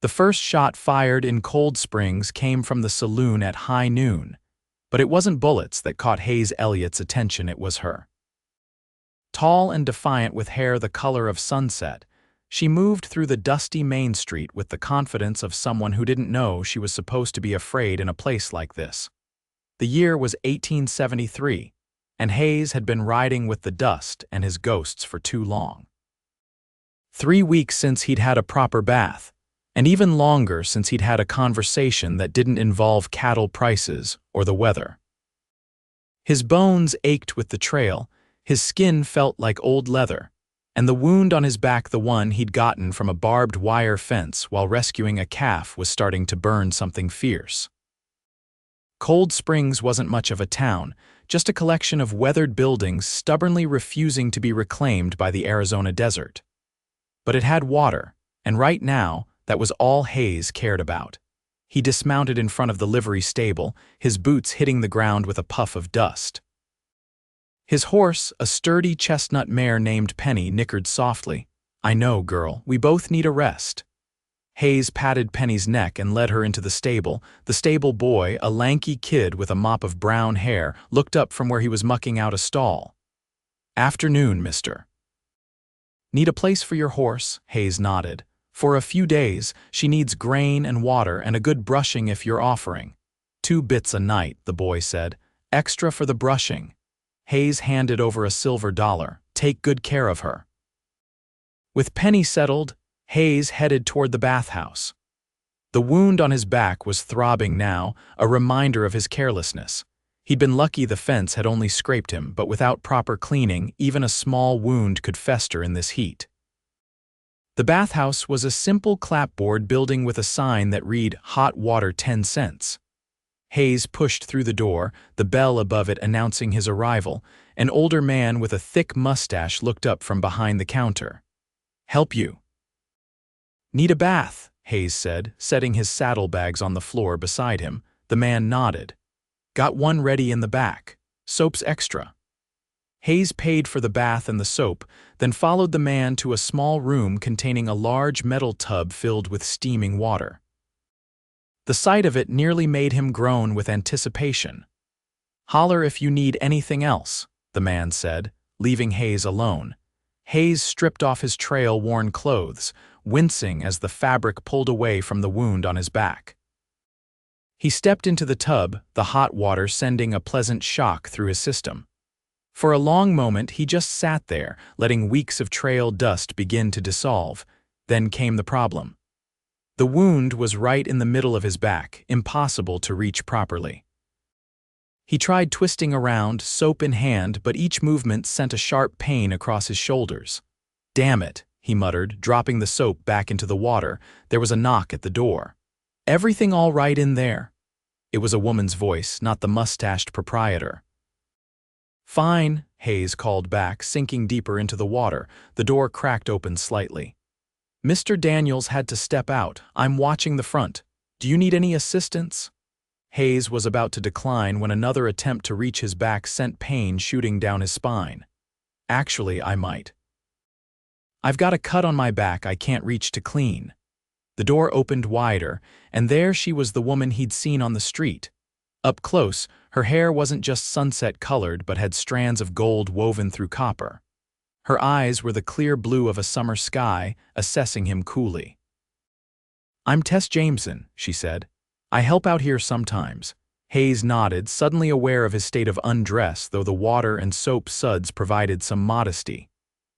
The first shot fired in Cold Springs came from the saloon at high noon, but it wasn't bullets that caught Hayes Elliott's attention, it was her. Tall and defiant with hair the color of sunset, she moved through the dusty Main Street with the confidence of someone who didn't know she was supposed to be afraid in a place like this. The year was 1873, and Hayes had been riding with the dust and his ghosts for too long. 3 weeks since he'd had a proper bath, and even longer since he'd had a conversation that didn't involve cattle prices or the weather. His bones ached with the trail, his skin felt like old leather, and the wound on his back, the one he'd gotten from a barbed wire fence while rescuing a calf, was starting to burn something fierce. Cold Springs wasn't much of a town, just a collection of weathered buildings stubbornly refusing to be reclaimed by the Arizona desert. But it had water, and right now, that was all Hayes cared about. He dismounted in front of the livery stable, his boots hitting the ground with a puff of dust. His horse, a sturdy chestnut mare named Penny, nickered softly. "I know, girl, we both need a rest." Hayes patted Penny's neck and led her into the stable. The stable boy, a lanky kid with a mop of brown hair, looked up from where he was mucking out a stall. "Afternoon, mister." "Need a place for your horse?" Hayes nodded. "For a few days, she needs grain and water and a good brushing if you're offering." "2 bits a night," the boy said. "Extra for the brushing." Hayes handed over a silver dollar. "Take good care of her." With Penny settled, Hayes headed toward the bathhouse. The wound on his back was throbbing now, a reminder of his carelessness. He'd been lucky the fence had only scraped him, but without proper cleaning, even a small wound could fester in this heat. The bathhouse was a simple clapboard building with a sign that read, "Hot water 10 cents." Hayes pushed through the door, the bell above it announcing his arrival. An older man with a thick mustache looked up from behind the counter. "Help you?" "Need a bath," Hayes said, setting his saddlebags on the floor beside him. The man nodded. "Got one ready in the back. Soap's extra." Hayes paid for the bath and the soap, then followed the man to a small room containing a large metal tub filled with steaming water. The sight of it nearly made him groan with anticipation. "Holler if you need anything else," the man said, leaving Hayes alone. Hayes stripped off his trail-worn clothes, wincing as the fabric pulled away from the wound on his back. He stepped into the tub, the hot water sending a pleasant shock through his system. For a long moment he just sat there, letting weeks of trail dust begin to dissolve. Then came the problem. The wound was right in the middle of his back, impossible to reach properly. He tried twisting around, soap in hand, but each movement sent a sharp pain across his shoulders. "Damn it," he muttered, dropping the soap back into the water. There was a knock at the door. "Everything all right in there?" It was a woman's voice, not the mustached proprietor. "Fine," Hayes called back, sinking deeper into the water. The door cracked open slightly. "Mr. Daniels had to step out. I'm watching the front. Do you need any assistance?" Hayes was about to decline when another attempt to reach his back sent pain shooting down his spine. "Actually, I might. I've got a cut on my back I can't reach to clean." The door opened wider, and there she was, the woman he'd seen on the street. Up close, her hair wasn't just sunset-colored but had strands of gold woven through copper. Her eyes were the clear blue of a summer sky, assessing him coolly. "I'm Tess Jameson," she said. "I help out here sometimes." Hayes nodded, suddenly aware of his state of undress, though the water and soap suds provided some modesty.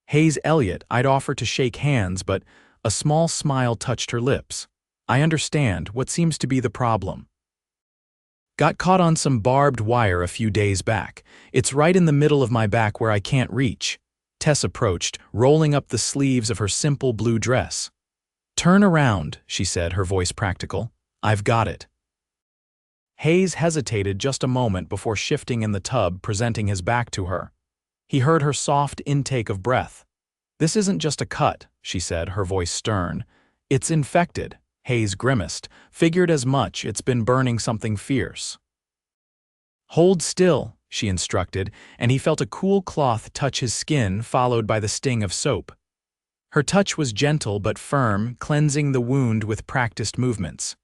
"Hayes Elliott," I'd offer to shake hands, but a small smile touched her lips. "I understand. What seems to be the problem?" "Got caught on some barbed wire a few days back. It's right in the middle of my back where I can't reach." Tess approached, rolling up the sleeves of her simple blue dress. "Turn around," she said, her voice practical. "I've got it." Hayes hesitated just a moment before shifting in the tub, presenting his back to her. He heard her soft intake of breath. "This isn't just a cut," she said, her voice stern. "It's infected." Hayes grimaced. "Figured as much. It's been burning something fierce." "Hold still," she instructed, and he felt a cool cloth touch his skin, followed by the sting of soap. Her touch was gentle but firm, cleansing the wound with practiced movements.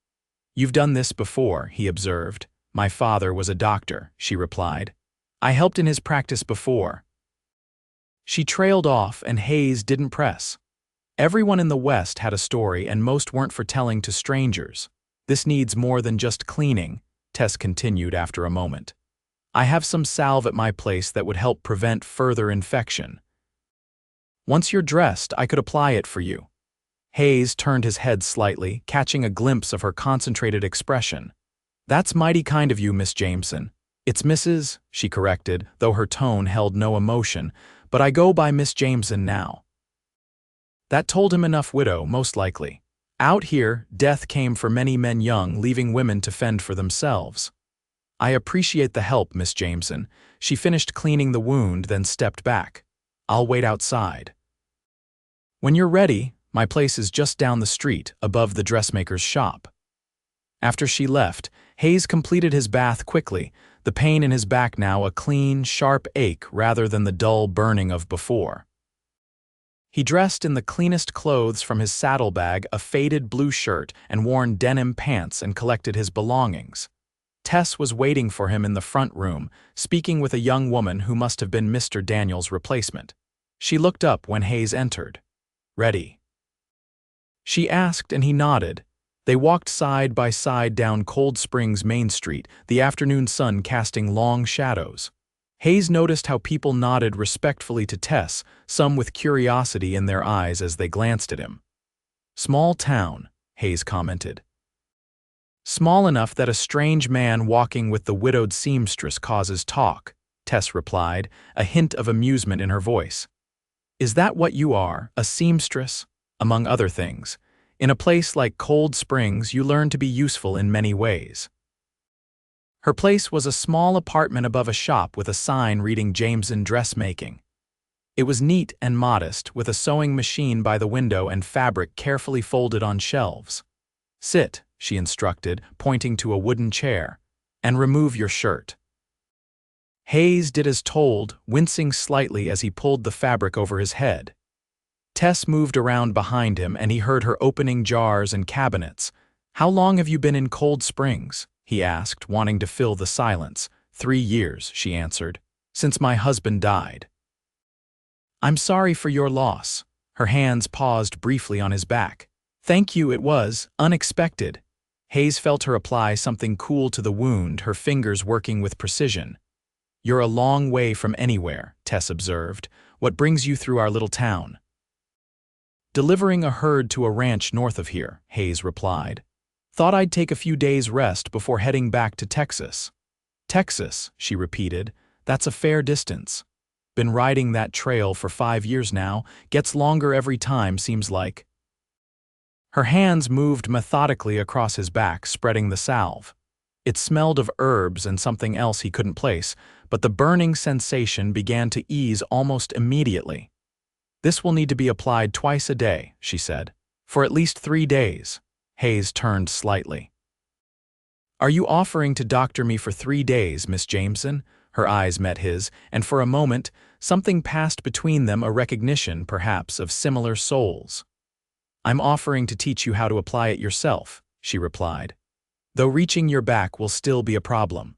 "You've done this before," he observed. "My father was a doctor," she replied. "I helped in his practice before." She trailed off, and Hayes didn't press. Everyone in the West had a story, and most weren't for telling to strangers. "This needs more than just cleaning," Tess continued after a moment. "I have some salve at my place that would help prevent further infection. Once you're dressed, I could apply it for you." Hayes turned his head slightly, catching a glimpse of her concentrated expression. "That's mighty kind of you, Miss Jameson." "It's Mrs.," she corrected, though her tone held no emotion, "but I go by Miss Jameson now." That told him enough. Widow, most likely. Out here, death came for many men young, leaving women to fend for themselves. "I appreciate the help, Miss Jameson." She finished cleaning the wound, then stepped back. "I'll wait outside." "When you're ready, my place is just down the street, above the dressmaker's shop." After she left, Hayes completed his bath quickly, the pain in his back now a clean, sharp ache rather than the dull burning of before. He dressed in the cleanest clothes from his saddlebag, a faded blue shirt and worn denim pants, and collected his belongings. Tess was waiting for him in the front room, speaking with a young woman who must have been Mr. Daniel's replacement. She looked up when Hayes entered. "Ready?" she asked, and he nodded. They walked side by side down Cold Springs Main Street, the afternoon sun casting long shadows. Hayes noticed how people nodded respectfully to Tess, some with curiosity in their eyes as they glanced at him. "Small town," Hayes commented. "Small enough that a strange man walking with the widowed seamstress causes talk," Tess replied, a hint of amusement in her voice. "Is that what you are, a seamstress?" "Among other things. In a place like Cold Springs, you learn to be useful in many ways." Her place was a small apartment above a shop with a sign reading Jameson Dressmaking. It was neat and modest, with a sewing machine by the window and fabric carefully folded on shelves. "Sit," she instructed, pointing to a wooden chair, "and remove your shirt." Hayes did as told, wincing slightly as he pulled the fabric over his head. Tess moved around behind him, and he heard her opening jars and cabinets. "How long have you been in Cold Springs?" he asked, wanting to fill the silence. 3 years, she answered. "Since my husband died." "I'm sorry for your loss." Her hands paused briefly on his back. "Thank you, it was unexpected." Hayes felt her apply something cool to the wound, her fingers working with precision. "You're a long way from anywhere," Tess observed. "What brings you through our little town?" "Delivering a herd to a ranch north of here," Hayes replied. "Thought I'd take a few days' rest before heading back to Texas." "Texas," she repeated. "That's a fair distance." "Been riding that trail for 5 years now. Gets longer every time, seems like." Her hands moved methodically across his back, spreading the salve. It smelled of herbs and something else he couldn't place, but the burning sensation began to ease almost immediately. "This will need to be applied twice a day," she said. "For at least 3 days." Hayes turned slightly. "Are you offering to doctor me for 3 days, Miss Jameson?" Her eyes met his, and for a moment, something passed between them, a recognition, perhaps, of similar souls. "I'm offering to teach you how to apply it yourself," she replied. "Though reaching your back will still be a problem."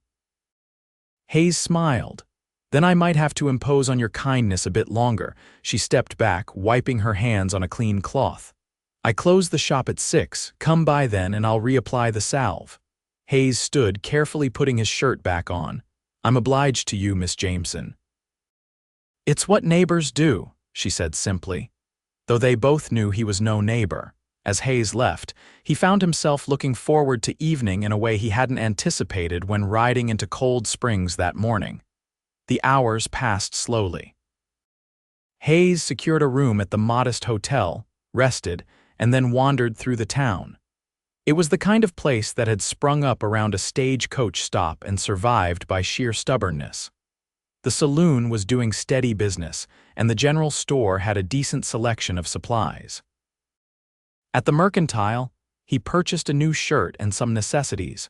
Hayes smiled. "Then I might have to impose on your kindness a bit longer." She stepped back, wiping her hands on a clean cloth. "I close the shop at 6. Come by then and I'll reapply the salve." Hayes stood, carefully putting his shirt back on. "I'm obliged to you, Miss Jameson." "It's what neighbors do," she said simply. Though they both knew he was no neighbor. As Hayes left, he found himself looking forward to evening in a way he hadn't anticipated when riding into Cold Springs that morning. The hours passed slowly. Hayes secured a room at the modest hotel, rested, and then wandered through the town. It was the kind of place that had sprung up around a stagecoach stop and survived by sheer stubbornness. The saloon was doing steady business, and the general store had a decent selection of supplies. At the Mercantile, he purchased a new shirt and some necessities,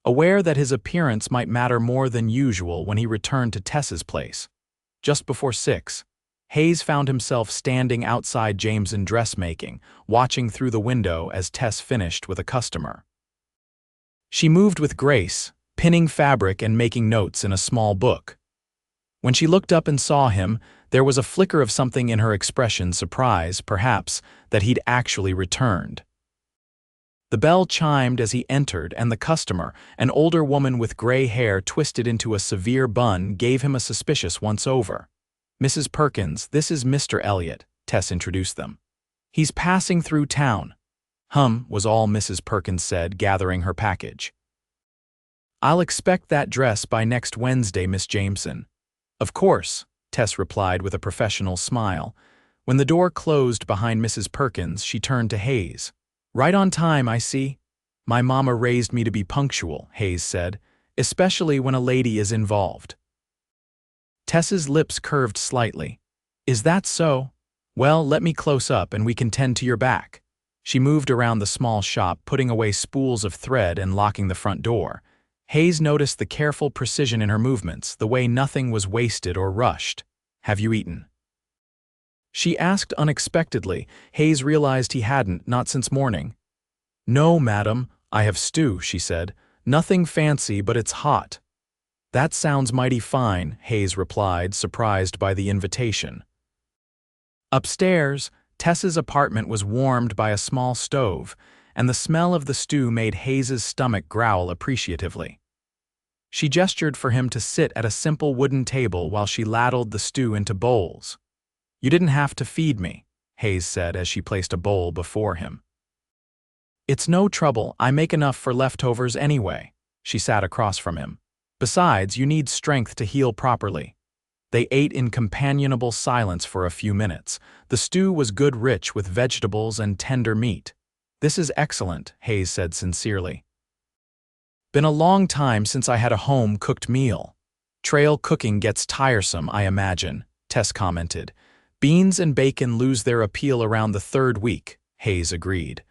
aware that his appearance might matter more than usual when he returned to Tess's place. Just before 6, Hayes found himself standing outside Jameson dressmaking, watching through the window as Tess finished with a customer. She moved with grace, pinning fabric and making notes in a small book. When she looked up and saw him, there was a flicker of something in her expression, surprise, perhaps, that he'd actually returned. The bell chimed as he entered, and the customer, an older woman with gray hair twisted into a severe bun, gave him a suspicious once-over. "Mrs. Perkins, this is Mr. Elliott," Tess introduced them. "He's passing through town." Was all Mrs. Perkins said, gathering her package. "I'll expect that dress by next Wednesday, Miss Jameson." "Of course," Tess replied with a professional smile. When the door closed behind Mrs. Perkins, she turned to Hayes. "Right on time, I see." "My mama raised me to be punctual," Hayes said, "especially when a lady is involved." Tess's lips curved slightly. "Is that so? Well, let me close up and we can tend to your back." She moved around the small shop, putting away spools of thread and locking the front door. Hayes noticed the careful precision in her movements, the way nothing was wasted or rushed. "Have you eaten?" she asked unexpectedly. Hayes realized he hadn't, not since morning. "No, madam, I have stew," she said. "Nothing fancy, but it's hot." "That sounds mighty fine," Hayes replied, surprised by the invitation. Upstairs, Tess's apartment was warmed by a small stove, and the smell of the stew made Hayes's stomach growl appreciatively. She gestured for him to sit at a simple wooden table while she ladled the stew into bowls. "You didn't have to feed me," Hayes said as she placed a bowl before him. "It's no trouble, I make enough for leftovers anyway." She sat across from him. "Besides, you need strength to heal properly." They ate in companionable silence for a few minutes. The stew was good, rich with vegetables and tender meat. "This is excellent," Hayes said sincerely. "Been a long time since I had a home-cooked meal." "Trail cooking gets tiresome, I imagine," Tess commented. "Beans and bacon lose their appeal around the third week," Hayes agreed.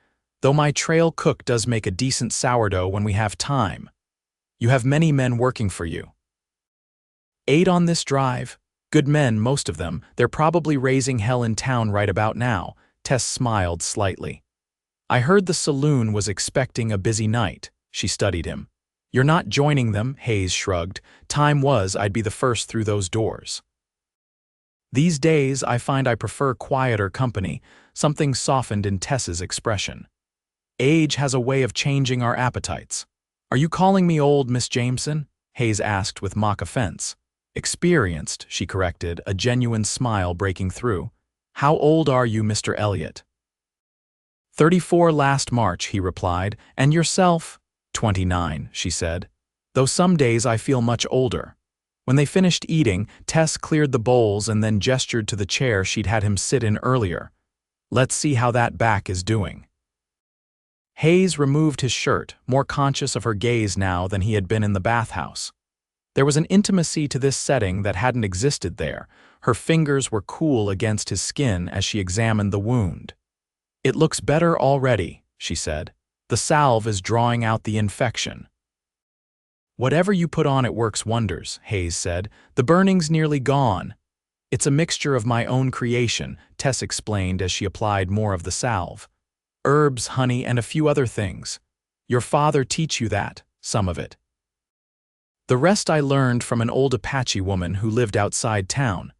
"Though my trail cook does make a decent sourdough when we have time." "You have many men working for you." "8 on this drive. Good men, most of them. They're probably raising hell in town right about now." Tess smiled slightly. "I heard the saloon was expecting a busy night." She studied him. "You're not joining them," Hayes shrugged. "Time was I'd be the first through those doors. These days, I find I prefer quieter company." Something softened in Tess's expression. "Age has a way of changing our appetites." "Are you calling me old, Miss Jameson?" Hayes asked with mock offense. "Experienced," she corrected, a genuine smile breaking through. "How old are you, Mr. Elliott?" 34 last March, he replied. "And yourself?" 29, she said. "Though some days I feel much older." When they finished eating, Tess cleared the bowls and then gestured to the chair she'd had him sit in earlier. "Let's see how that back is doing." Hayes removed his shirt, more conscious of her gaze now than he had been in the bathhouse. There was an intimacy to this setting that hadn't existed there. Her fingers were cool against his skin as she examined the wound. "It looks better already," she said. "The salve is drawing out the infection." "Whatever you put on it works wonders," Hayes said. "The burning's nearly gone." "It's a mixture of my own creation," Tess explained as she applied more of the salve. "Herbs, honey, and a few other things. Your father teach you that, some of it." "The rest I learned from an old Apache woman who lived outside town.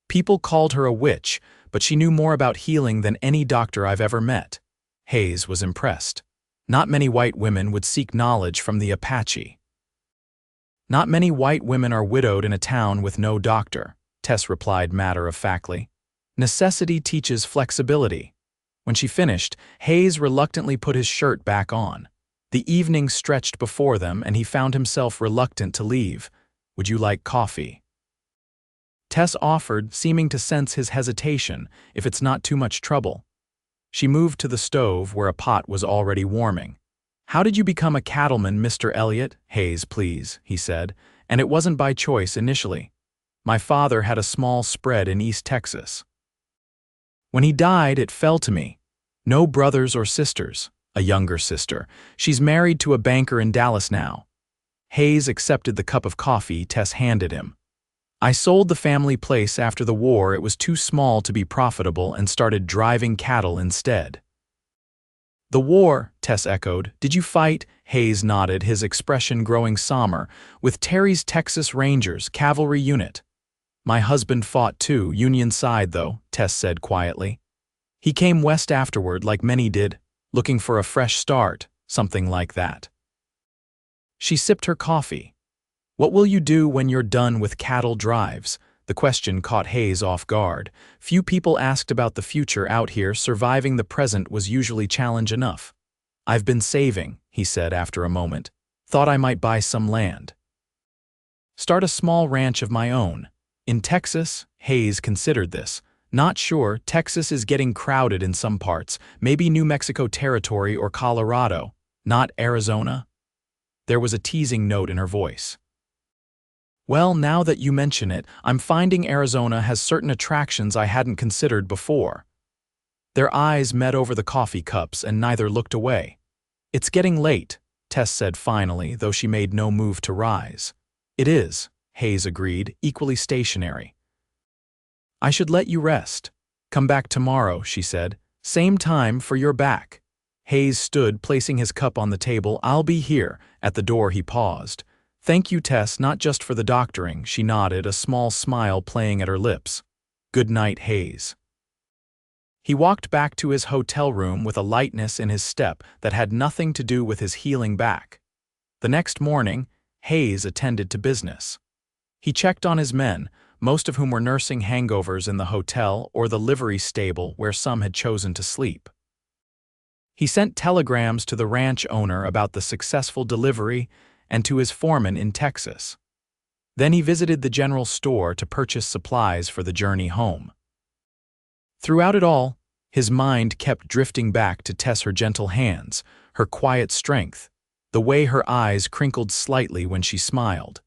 People called her a witch, but she knew more about healing than any doctor I've ever met." Hayes was impressed. Not many white women would seek knowledge from the Apache. "Not many white women are widowed in a town with no doctor," Tess replied matter-of-factly. "Necessity teaches flexibility." When she finished, Hayes reluctantly put his shirt back on. The evening stretched before them, and he found himself reluctant to leave. "Would you like coffee?" Tess offered, seeming to sense his hesitation, "if it's not too much trouble." She moved to the stove where a pot was already warming. "How did you become a cattleman, Mr. Elliott?" "Hayes, please," he said. "And it wasn't by choice initially. My father had a small spread in East Texas. When he died, it fell to me. No brothers or sisters. A younger sister. She's married to a banker in Dallas now." Hayes accepted the cup of coffee Tess handed him. I sold the family place after the war. It was too small to be profitable and started driving cattle instead. The war, Tess echoed. Did you fight? Hayes nodded, his expression growing somber. With Terry's Texas Rangers cavalry unit. My husband fought too, Union side though, Tess said quietly. He came west afterward like many did, looking for a fresh start, something like that. She sipped her coffee. What will you do when you're done with cattle drives? The question caught Hayes off guard. Few people asked about the future out here. Surviving the present was usually challenge enough. I've been saving, he said after a moment. Thought I might buy some land. Start a small ranch of my own. In Texas, Hayes considered this. Not sure, Texas is getting crowded in some parts. Maybe New Mexico territory or Colorado. Not Arizona? There was a teasing note in her voice. Well, now that you mention it, I'm finding Arizona has certain attractions I hadn't considered before. Their eyes met over the coffee cups and neither looked away. It's getting late, Tess said finally, though she made no move to rise. It is, Hayes agreed, equally stationary. I should let you rest. Come back tomorrow, she said. Same time for your back. Hayes stood, placing his cup on the table. I'll be here. At the door he paused. Thank you, Tess, not just for the doctoring, she nodded, a small smile playing at her lips. Good night, Hayes. He walked back to his hotel room with a lightness in his step that had nothing to do with his healing back. The next morning, Hayes attended to business. He checked on his men, most of whom were nursing hangovers in the hotel or the livery stable where some had chosen to sleep. He sent telegrams to the ranch owner about the successful delivery and to his foreman in Texas. Then he visited the general store to purchase supplies for the journey home. Throughout it all, his mind kept drifting back to Tess, her gentle hands, her quiet strength, the way her eyes crinkled slightly when she smiled.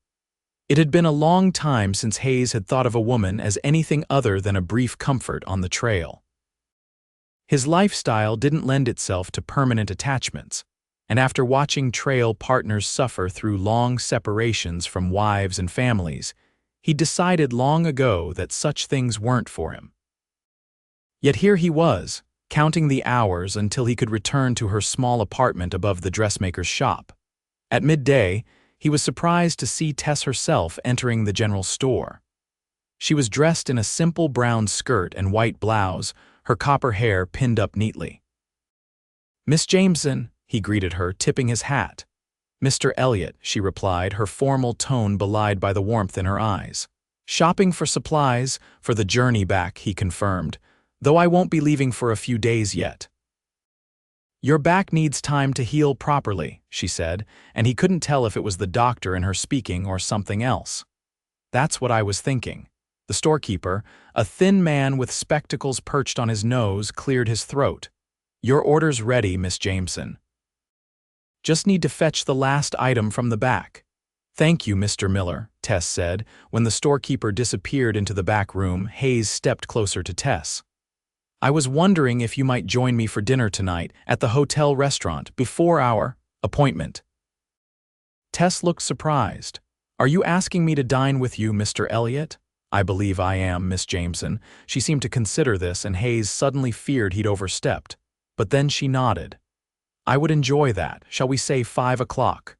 It had been a long time since Hayes had thought of a woman as anything other than a brief comfort on the trail. His lifestyle didn't lend itself to permanent attachments, and after watching trail partners suffer through long separations from wives and families, he decided long ago that such things weren't for him. Yet here he was, counting the hours until he could return to her small apartment above the dressmaker's shop. At midday, he was surprised to see Tess herself entering the general store. She was dressed in a simple brown skirt and white blouse, her copper hair pinned up neatly. Miss Jameson, he greeted her, tipping his hat. Mr. Elliott, she replied, her formal tone belied by the warmth in her eyes. Shopping for supplies, for the journey back, he confirmed, though I won't be leaving for a few days yet. Your back needs time to heal properly, she said, and he couldn't tell if it was the doctor in her speaking or something else. That's what I was thinking. The storekeeper, a thin man with spectacles perched on his nose, cleared his throat. Your order's ready, Miss Jameson. Just need to fetch the last item from the back. Thank you, Mr. Miller, Tess said. When the storekeeper disappeared into the back room, Hayes stepped closer to Tess. I was wondering if you might join me for dinner tonight at the hotel restaurant before our appointment. Tess looked surprised. Are you asking me to dine with you, Mr. Elliott? I believe I am, Miss Jameson. She seemed to consider this, and Hayes suddenly feared he'd overstepped. But then she nodded. I would enjoy that. Shall we say 5 o'clock?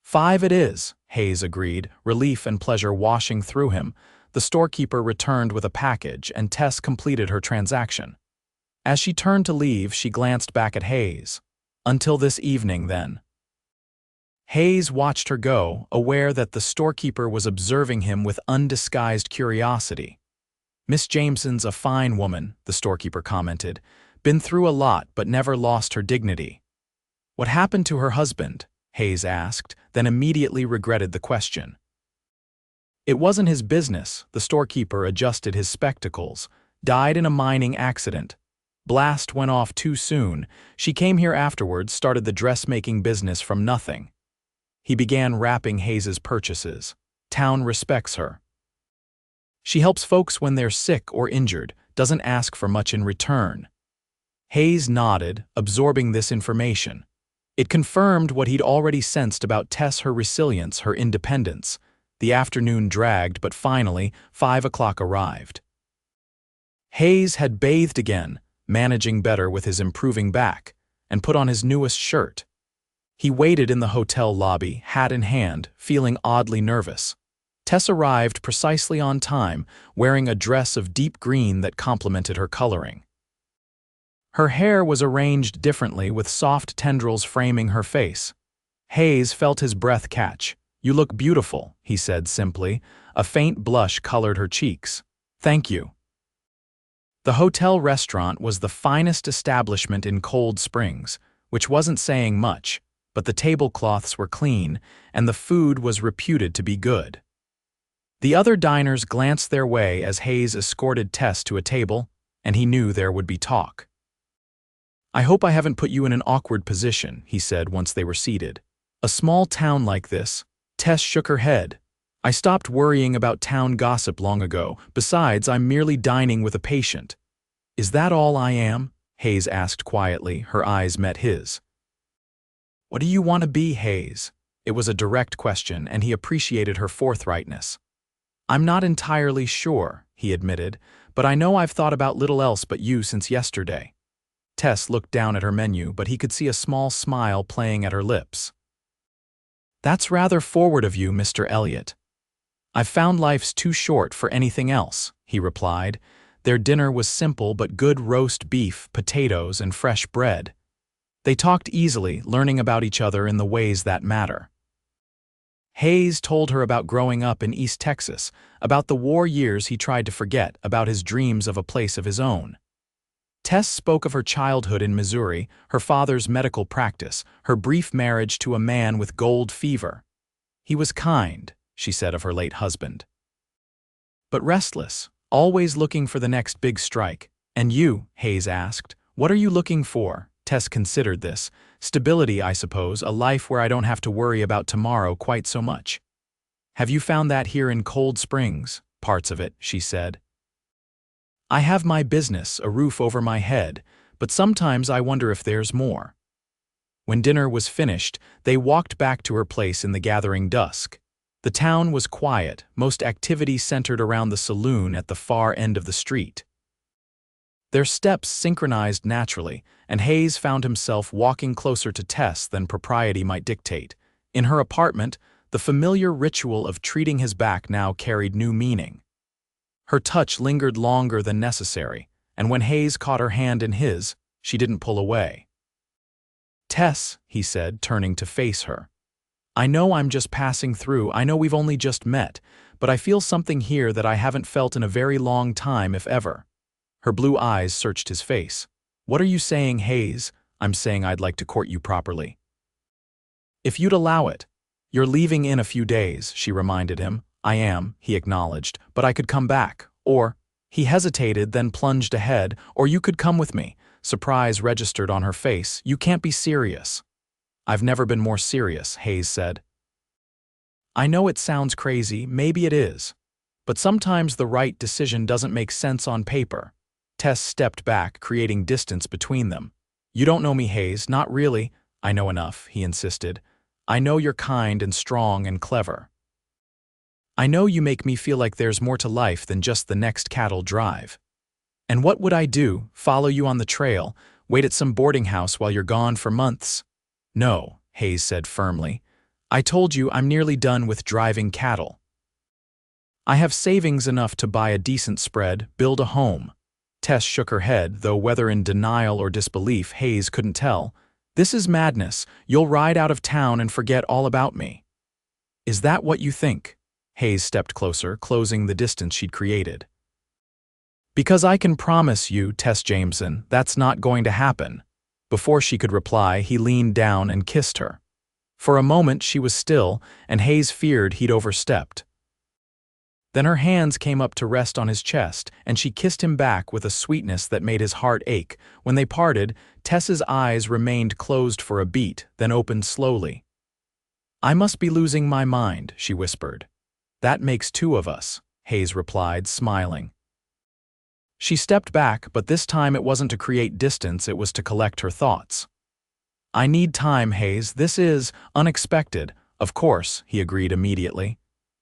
5 it is, Hayes agreed, relief and pleasure washing through him. The storekeeper returned with a package, and Tess completed her transaction. As she turned to leave, she glanced back at Hayes. Until this evening, then. Hayes watched her go, aware that the storekeeper was observing him with undisguised curiosity. Miss Jameson's a fine woman, the storekeeper commented. Been through a lot, but never lost her dignity. What happened to her husband? Hayes asked, then immediately regretted the question. It wasn't his business, the storekeeper adjusted his spectacles. Died in a mining accident. Blast went off too soon. She came here afterwards, started the dressmaking business from nothing. He began wrapping Hayes's purchases. Town respects her. She helps folks when they're sick or injured, doesn't ask for much in return. Hayes nodded, absorbing this information. It confirmed what he'd already sensed about Tess, her resilience, her independence. The afternoon dragged, but finally, 5 o'clock arrived. Hayes had bathed again, managing better with his improving back, and put on his newest shirt. He waited in the hotel lobby, hat in hand, feeling oddly nervous. Tess arrived precisely on time, wearing a dress of deep green that complemented her coloring. Her hair was arranged differently, with soft tendrils framing her face. Hayes felt his breath catch. "You look beautiful," he said simply. A faint blush colored her cheeks. "Thank you." The hotel restaurant was the finest establishment in Cold Springs, which wasn't saying much, but the tablecloths were clean, and the food was reputed to be good. The other diners glanced their way as Hayes escorted Tess to a table, and he knew there would be talk. "I hope I haven't put you in an awkward position," he said once they were seated. "A small town like this." Tess shook her head. "I stopped worrying about town gossip long ago. Besides, I'm merely dining with a patient." "Is that all I am?" Hayes asked quietly. Her eyes met his. "What do you want to be, Hayes?" It was a direct question, and he appreciated her forthrightness. "I'm not entirely sure," he admitted, "but I know I've thought about little else but you since yesterday." Tess looked down at her menu, but he could see a small smile playing at her lips. "That's rather forward of you, Mr. Elliott." "I've found life's too short for anything else," he replied. Their dinner was simple but good: roast beef, potatoes, and fresh bread. They talked easily, learning about each other in the ways that matter. Hayes told her about growing up in East Texas, about the war years he tried to forget, about his dreams of a place of his own. Tess spoke of her childhood in Missouri, her father's medical practice, her brief marriage to a man with gold fever. "He was kind," she said of her late husband, "but restless, always looking for the next big strike." "And you?" Hayes asked. "What are you looking for?" Tess considered this. "Stability, I suppose, a life where I don't have to worry about tomorrow quite so much." "Have you found that here in Cold Springs?" "Parts of it," she said. "I have my business, a roof over my head, but sometimes I wonder if there's more." When dinner was finished, they walked back to her place in the gathering dusk. The town was quiet, most activity centered around the saloon at the far end of the street. Their steps synchronized naturally, and Hayes found himself walking closer to Tess than propriety might dictate. In her apartment, the familiar ritual of treating his back now carried new meaning. Her touch lingered longer than necessary, and when Hayes caught her hand in his, she didn't pull away. "Tess," he said, turning to face her. "I know I'm just passing through, I know we've only just met, but I feel something here that I haven't felt in a very long time, if ever." Her blue eyes searched his face. "What are you saying, Hayes?" "I'm saying I'd like to court you properly." "If you'd allow it." "You're leaving in a few days," she reminded him. "I am," he acknowledged, "but I could come back. Or—" He hesitated, then plunged ahead. "Or you could come with me." Surprise registered on her face. "You can't be serious." "I've never been more serious," Hayes said. "I know it sounds crazy, maybe it is. But sometimes the right decision doesn't make sense on paper." Tess stepped back, creating distance between them. "You don't know me, Hayes, not really." "I know enough," he insisted. "I know you're kind and strong and clever. I know you make me feel like there's more to life than just the next cattle drive. And what would I do? Follow you on the trail? Wait at some boarding house while you're gone for months?" "No," Hayes said firmly. "I told you I'm nearly done with driving cattle. I have savings enough to buy a decent spread, build a home." Tess shook her head, though whether in denial or disbelief, Hayes couldn't tell. "This is madness. You'll ride out of town and forget all about me." "Is that what you think?" Hayes stepped closer, closing the distance she'd created. "Because I can promise you, Tess Jameson, that's not going to happen." Before she could reply, he leaned down and kissed her. For a moment she was still, and Hayes feared he'd overstepped. Then her hands came up to rest on his chest, and she kissed him back with a sweetness that made his heart ache. When they parted, Tess's eyes remained closed for a beat, then opened slowly. "I must be losing my mind," she whispered. "That makes two of us," Hayes replied, smiling. She stepped back, but this time it wasn't to create distance, it was to collect her thoughts. "I need time, Hayes. This is unexpected." "Of course," he agreed immediately.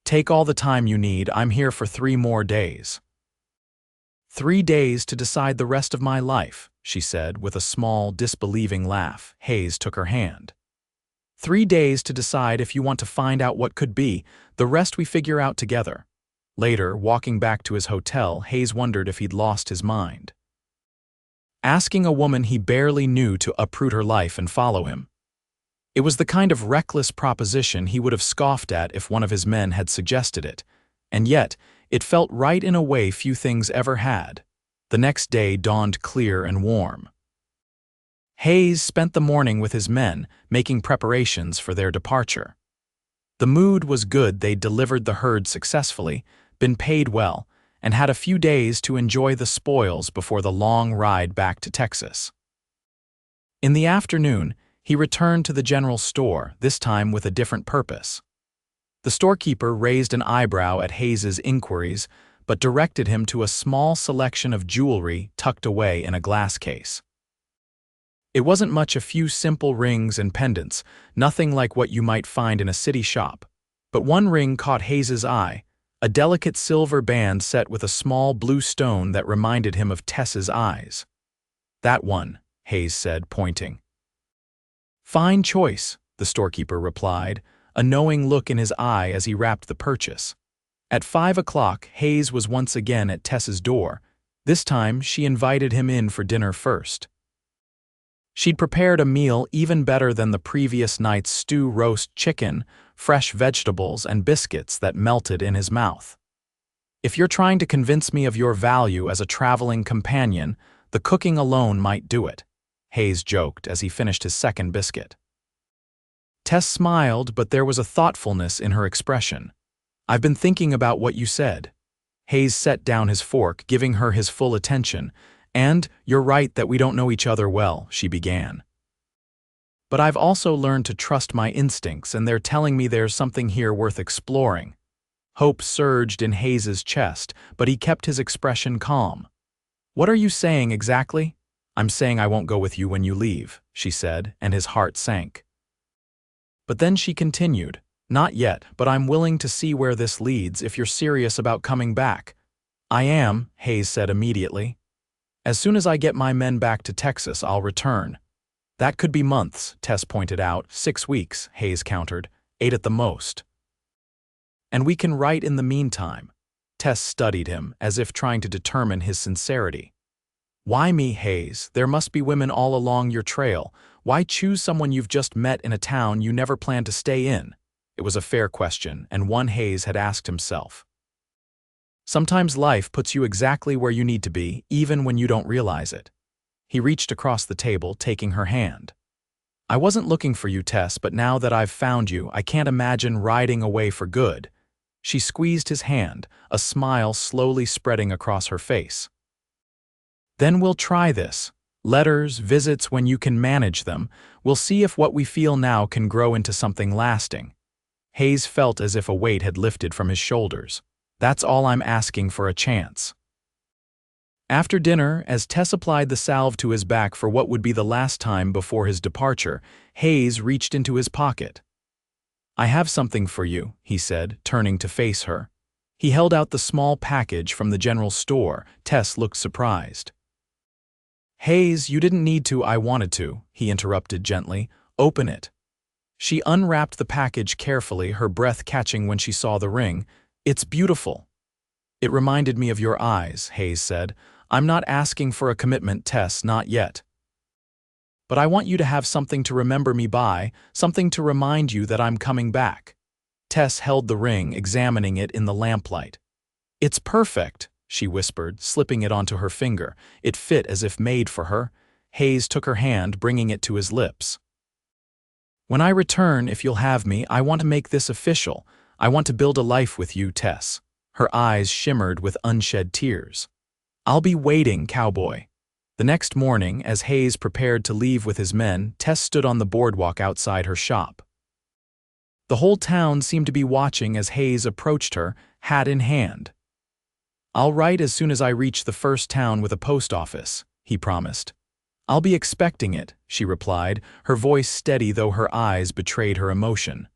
Take all the time you need, I'm here for 3 more days. 3 days to decide the rest of my life, she said with a small, disbelieving laugh. Hayes took her hand. 3 days to decide if you want to find out what could be, the rest we figure out together. Later, walking back to his hotel, Hayes wondered if he'd lost his mind. Asking a woman he barely knew to uproot her life and follow him. It was the kind of reckless proposition he would have scoffed at if one of his men had suggested it, and yet it felt right in a way few things ever had. The next day dawned clear and warm. Hayes spent the morning with his men, making preparations for their departure. The mood was good. They'd delivered the herd successfully, been paid well, and had a few days to enjoy the spoils before the long ride back to Texas. In the afternoon, he returned to the general store, this time with a different purpose. The storekeeper raised an eyebrow at Hayes's inquiries, but directed him to a small selection of jewelry tucked away in a glass case. It wasn't much, a few simple rings and pendants, nothing like what you might find in a city shop. But one ring caught Hayes's eye, a delicate silver band set with a small blue stone that reminded him of Tess's eyes. That one, Hayes said, pointing. Fine choice, the storekeeper replied, a knowing look in his eye as he wrapped the purchase. At 5 o'clock, Hayes was once again at Tess's door. This time, she invited him in for dinner first. She'd prepared a meal even better than the previous night's stew: roast chicken, fresh vegetables, and biscuits that melted in his mouth. If you're trying to convince me of your value as a traveling companion, the cooking alone might do it, Hayes joked as he finished his second biscuit. Tess smiled, but there was a thoughtfulness in her expression. I've been thinking about what you said. Hayes set down his fork, giving her his full attention. And you're right that we don't know each other well, she began. But I've also learned to trust my instincts, and they're telling me there's something here worth exploring. Hope surged in Hayes's chest, but he kept his expression calm. What are you saying exactly? I'm saying I won't go with you when you leave, she said, and his heart sank. But then she continued, not yet, but I'm willing to see where this leads if you're serious about coming back. I am, Hayes said immediately. As soon as I get my men back to Texas, I'll return. That could be months, Tess pointed out. 6 weeks, Hayes countered. 8 at the most. And we can write in the meantime. Tess studied him, as if trying to determine his sincerity. Why me, Hayes? There must be women all along your trail. Why choose someone you've just met in a town you never planned to stay in? It was a fair question, and one Hayes had asked himself. Sometimes life puts you exactly where you need to be, even when you don't realize it. He reached across the table, taking her hand. I wasn't looking for you, Tess, but now that I've found you, I can't imagine riding away for good. She squeezed his hand, a smile slowly spreading across her face. Then we'll try this. Letters, visits, when you can manage them. We'll see if what we feel now can grow into something lasting. Hayes felt as if a weight had lifted from his shoulders. That's all I'm asking, for a chance. After dinner, as Tess applied the salve to his back for what would be the last time before his departure, Hayes reached into his pocket. I have something for you, he said, turning to face her. He held out the small package from the general store. Tess looked surprised. Hayes, you didn't need to, I wanted to, he interrupted gently. Open it. She unwrapped the package carefully, her breath catching when she saw the ring. It's beautiful. It reminded me of your eyes, Hayes said. I'm not asking for a commitment, Tess, not yet. But I want you to have something to remember me by, something to remind you that I'm coming back. Tess held the ring, examining it in the lamplight. It's perfect, she whispered, slipping it onto her finger. It fit as if made for her. Hayes took her hand, bringing it to his lips. When I return, if you'll have me, I want to make this official. I want to build a life with you, Tess. Her eyes shimmered with unshed tears. I'll be waiting, Cowboy. The next morning, as Hayes prepared to leave with his men, Tess stood on the boardwalk outside her shop. The whole town seemed to be watching as Hayes approached her, hat in hand. I'll write as soon as I reach the first town with a post office, he promised. I'll be expecting it, she replied, her voice steady though her eyes betrayed her emotion.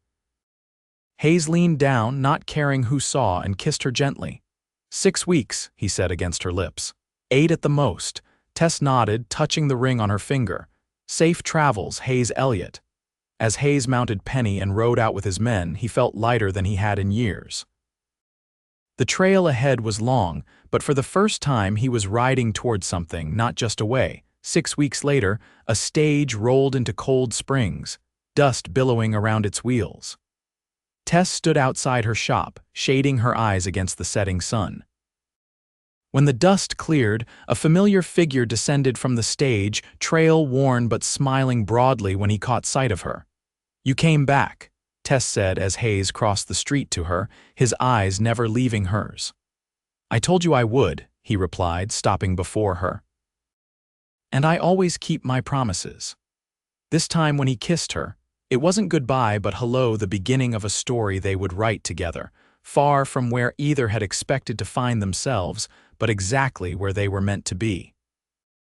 Hayes leaned down, not caring who saw, and kissed her gently. 6 weeks, he said against her lips. 8 at the most. Tess nodded, touching the ring on her finger. Safe travels, Hayes Elliott. As Hayes mounted Penny and rode out with his men, he felt lighter than he had in years. The trail ahead was long, but for the first time he was riding toward something, not just away. 6 weeks later, a stage rolled into Cold Springs, dust billowing around its wheels. Tess stood outside her shop, shading her eyes against the setting sun. When the dust cleared, a familiar figure descended from the stage, trail-worn but smiling broadly when he caught sight of her. "You came back," Tess said as Hayes crossed the street to her, his eyes never leaving hers. "I told you I would," he replied, stopping before her. "And I always keep my promises." This time when he kissed her, it wasn't goodbye but hello, the beginning of a story they would write together, far from where either had expected to find themselves, but exactly where they were meant to be.